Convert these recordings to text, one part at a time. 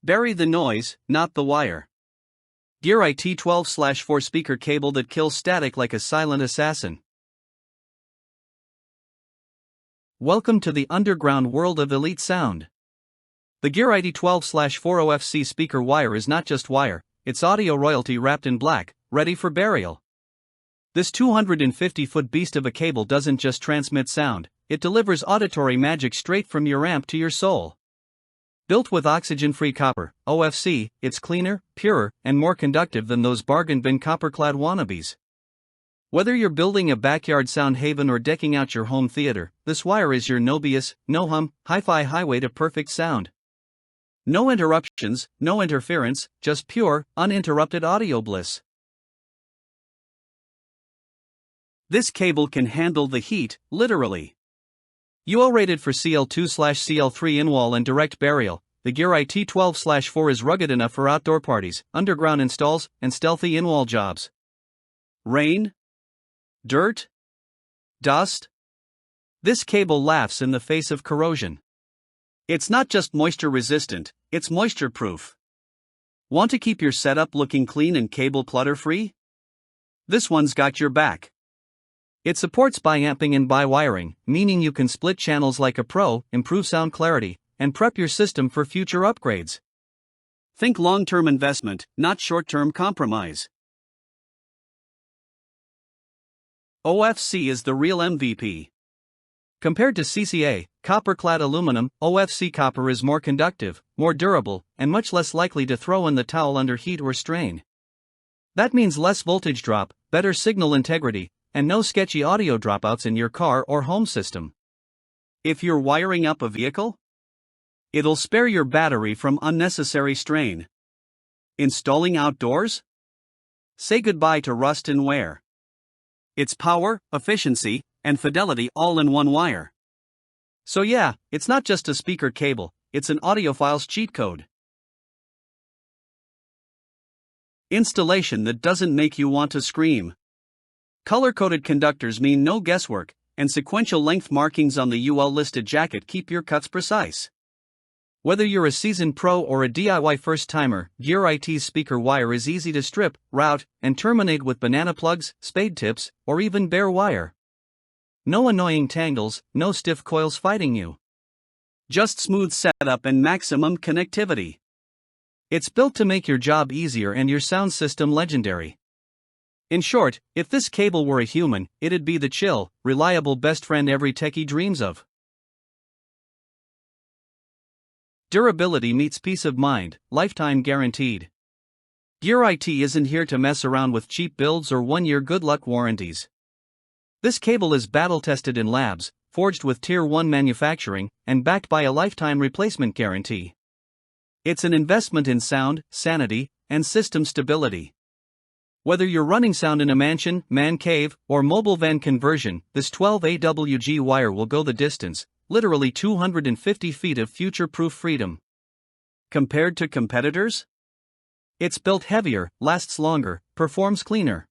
Bury the noise, not the wire. GearIT 12/4 speaker cable that kills static like a silent assassin. Welcome to the underground world of elite sound. The GearIT 12/4 OFC speaker wire is not just wire, it's audio royalty wrapped in black, ready for burial. This 250-foot beast of a cable doesn't just transmit sound, it delivers auditory magic straight from your amp to your soul. Built with oxygen-free copper, OFC, it's cleaner, purer, and more conductive than those bargain bin copper-clad wannabes. Whether you're building a backyard sound haven or decking out your home theater, this wire is your no BS, no hum, hi-fi highway to perfect sound. No interruptions, no interference, just pure, uninterrupted audio bliss. This cable can handle the heat, literally. UL rated for CL2/CL3 in-wall and direct burial, the GearIT 12/4 is rugged enough for outdoor parties, underground installs, and stealthy in-wall jobs. Rain? Dirt? Dust? This cable laughs in the face of corrosion. It's not just moisture resistant, it's moisture proof. Want to keep your setup looking clean and cable clutter-free? This one's got your back. It supports bi-amping and bi-wiring, meaning you can split channels like a pro, improve sound clarity, and prep your system for future upgrades. Think long-term investment, not short-term compromise. OFC is the real MVP. Compared to CCA, copper-clad aluminum, OFC copper is more conductive, more durable, and much less likely to throw in the towel under heat or strain. That means less voltage drop, better signal integrity, and no sketchy audio dropouts in your car or home system. If you're wiring up a vehicle, it'll spare your battery from unnecessary strain. Installing outdoors? Say goodbye to rust and wear. It's power, efficiency, and fidelity all in one wire. So yeah, it's not just a speaker cable, it's an audiophile's cheat code. Installation that doesn't make you want to scream. Color-coded conductors mean no guesswork, and sequential length markings on the UL-listed jacket keep your cuts precise. Whether you're a seasoned pro or a DIY first-timer, GearIT's speaker wire is easy to strip, route, and terminate with banana plugs, spade tips, or even bare wire. No annoying tangles, no stiff coils fighting you. Just smooth setup and maximum connectivity. It's built to make your job easier and your sound system legendary. In short, if this cable were a human, it'd be the chill, reliable best friend every techie dreams of. Durability meets peace of mind, lifetime guaranteed. GearIT isn't here to mess around with cheap builds or one-year good luck warranties. This cable is battle-tested in labs, forged with Tier 1 manufacturing, and backed by a lifetime replacement guarantee. It's an investment in sound, sanity, and system stability. Whether you're running sound in a mansion, man cave, or mobile van conversion, this 12 AWG wire will go the distance, literally 250 feet of future-proof freedom. Compared to competitors? It's built heavier, lasts longer, performs cleaner.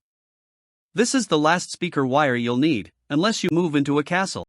This is the last speaker wire you'll need, unless you move into a castle.